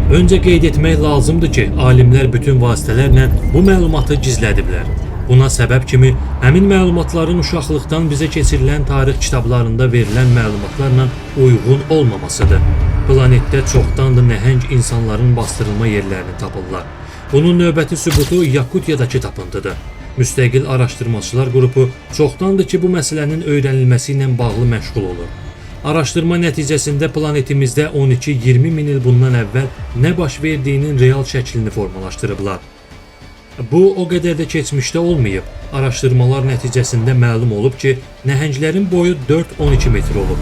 Öncə qeyd etmək lazımdır ki, alimlər bütün vasitələrlə bu məlumatı gizlədiblər. Buna səbəb kimi həmin məlumatların uşaqlıqdan bizə keçirilən tarix kitablarında verilən məlumatlarla uyğun olmamasıdır. Planetdə çoxdandır nəhəng insanların basdırılma yerlərini tapırlar. Bunun növbəti sübutu Yakutiyadakı tapıntıdır. Müstəqil araşdırmaçılar qrupu çoxdandır ki, bu məsələnin öyrənilməsi ilə bağlı məşğul olur. Araşdırma nəticəsində planetimizdə 12-20 min il bundan əvvəl nə baş verdiyinin real şəklini formalaşdırıblar. Bu o qədər də keçmişdə olmayıb. Araşdırmalar nəticəsində məlum olub ki, nəhənglərin boyu 4-12 metr olub.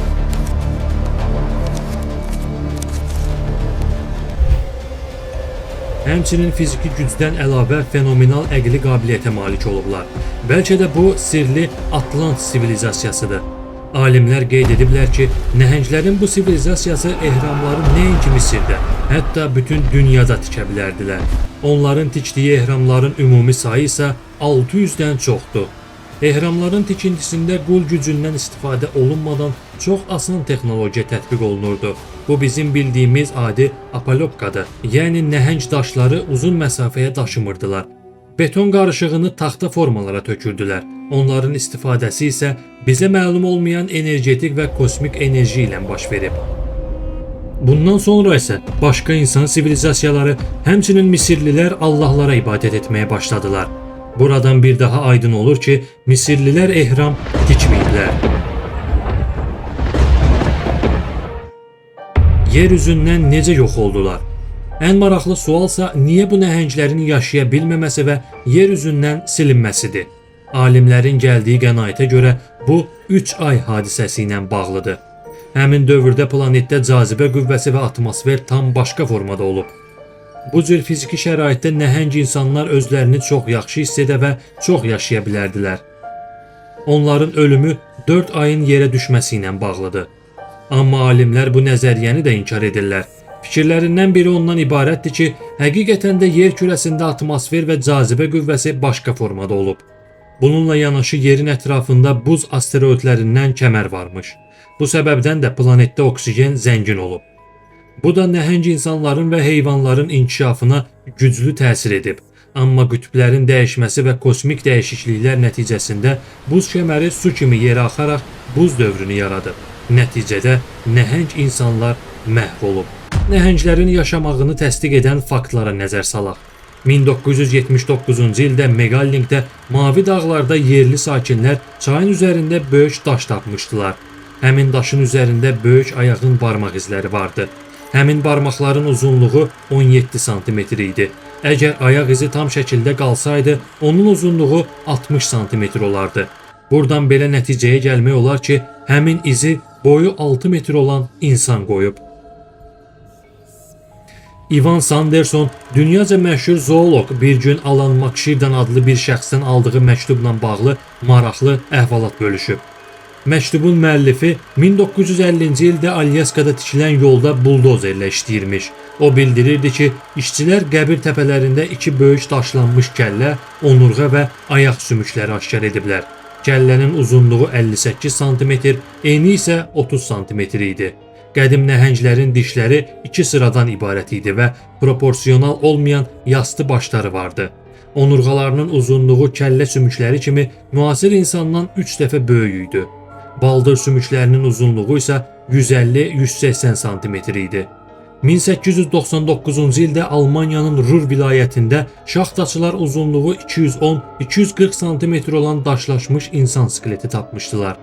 Həmçinin fiziki gücdən əlavə fenomenal əqli qabiliyyətə malik olublar. Bəlkə də bu sirli Atlant sivilizasiyasıdır. Alimlər qeyd ediblər ki, nəhənglərin bu sivilizasiyası ehramları nəinki Misirdə, hətta bütün dünyada tikə bilərdilər. Onların tikdiyi ehramların ümumi sayı isə 600-dən çoxdur. Ehramların tikintisində qul gücündən istifadə olunmadan çox asan texnologiya tətbiq olunurdu. Bu bizim bildiyimiz adi apalopkadır, yəni nəhəng daşları uzun məsafəyə daşımırdılar. Beton qarışığını taxta formalara tökürdülər. Onların istifadəsi isə bizə məlum olmayan energetik və kosmik enerji ilə baş verib. Bundan sonra isə başqa insan sivilizasiyaları, həmçinin Misirlilər allahlara ibadət etməyə başladılar. Buradan bir daha aydın olur ki, Misirlilər ehram tikməyiblər. Yer üzündən necə yox oldular? Ən maraqlı sualsa niyə bu nəhənglərin yaşaya bilməməsi və yer üzündən silinməsidir. Alimlərin gəldiyi qənaətə görə bu 3 ay hadisəsi ilə bağlıdır. Həmin dövrdə planetdə cazibə qüvvəsi və atmosfer tam başqa formada olub. Bu cür fiziki şəraitdə nəhəng insanlar özlərini çox yaxşı hiss edə və çox yaşaya bilərdilər. Onların ölümü 4 ayın yerə düşməsi ilə bağlıdır. Amma alimlər bu nəzəriyyəni də inkar edirlər. Fikirlərindən biri ondan ibarətdir ki, həqiqətən də yer kürəsində atmosfer və cazibə qüvvəsi başqa formada olub. Bununla yanaşı yerin ətrafında buz asteroidlərindən kəmər varmış. Bu səbəbdən də planetdə oksigen zəngin olub. Bu da nəhəng insanların və heyvanların inkişafına güclü təsir edib. Amma qütblərin dəyişməsi və kosmik dəyişikliklər nəticəsində buz kəməri su kimi yerə axaraq buz dövrünü yaradıb. Nəticədə nəhəng insanlar məhv olub. Nəhənglərin yaşamağını təsdiq edən faktlara nəzər salaq. 1979-cu ildə Megallinkdə Mavi dağlarda yerli sakinlər çayın üzərində böyük daş tapmışdılar. Həmin daşın üzərində böyük ayağın barmaq izləri vardı. Həmin barmaqların uzunluğu 17 sm idi. Əgər ayaq izi tam şəkildə qalsaydı, onun uzunluğu 60 sm olardı. Buradan belə nəticəyə gəlmək olar ki, həmin izi boyu 6 metr olan insan qoyub. Ivan Sanderson, dünyaca məşhur zooloq, bir gün Alan Makşirdan adlı bir şəxsdən aldığı məktubla bağlı maraqlı əhvalat bölüşüb. Məktubun müəllifi 1950-ci ildə Alyaskada tikilən yolda buldozerlə işləyirmiş. O bildirirdi ki, işçilər qəbir təpələrində 2 böyük daşlanmış kəllə, onurğa və ayaq sümükləri aşkar ediblər. Kəllənin uzunluğu 58 sm, eni isə 30 sm idi. Qədim nəhənglərin dişləri 2 sıradan ibarət idi və proporsional olmayan yastı başları vardı. Onurğalarının uzunluğu kəllə sümükləri kimi müasir insandan 3 dəfə böyük idi. Baldır sümüklərinin uzunluğu isə 150-180 sm idi. 1899-cu ildə Almaniyanın Ruhr vilayətində şaxtaçılar uzunluğu 210-240 sm olan daşlaşmış insan skeleti tapmışdılar.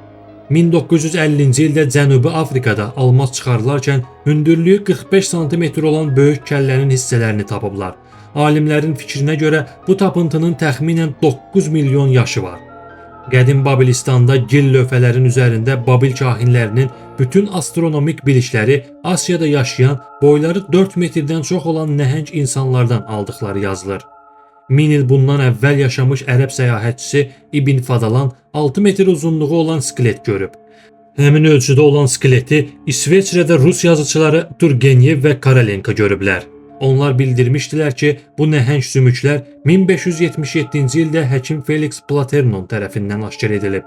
1950-ci ildə Cənubi Afrikada almaz çıxarılarkən hündürlüyü 45 sm olan böyük kəllənin hissələrini tapıblar. Alimlərin fikrinə görə bu tapıntının təxminən 9 milyon yaşı var. Qədim Babilistanda gil lövhələrin üzərində Babil kahinlərinin bütün astronomik bilikləri Asiyada yaşayan, boyları 4 metrdən çox olan nəhəng insanlardan aldıqları yazılır. 1000 il bundan əvvəl yaşamış ərəb səyahətçisi İbn Fadalan 6 metr uzunluğu olan skelet görüb. Həmin ölçüdə olan skeleti İsveçrədə Rus yazıçıları Turgenev və Korolenko görüblər. Onlar bildirmişdilər ki, bu nəhəng sümüklər 1577-ci ildə həkim Felix Platernon tərəfindən aşkar edilib.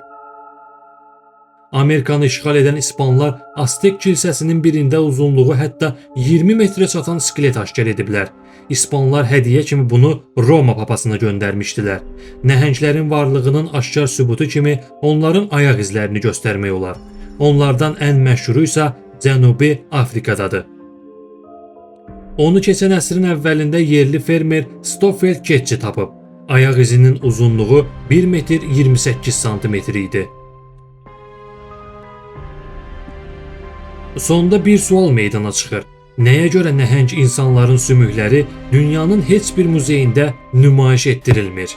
Amerikanı işğal edən İspanlar Aztek kilsəsinin birində uzunluğu hətta 20 metrə çatan skelet aşkar ediblər. İspanlar hədiyyə kimi bunu Roma papasına göndərmişdilər. Nəhənglərin varlığının aşkar sübutu kimi onların ayaq izlərini göstərmək olar. Onlardan ən məşhuru isə Cənubi Afrikadadır. Onu keçən əsrin əvvəlində yerli fermer Stoffel Ketçi tapıb. Ayaq izinin uzunluğu 1 metr 28 santimetr idi. Sonda bir sual meydana çıxır. Nəyə görə nəhəng insanların sümükləri dünyanın heç bir muzeyində nümayiş etdirilmir?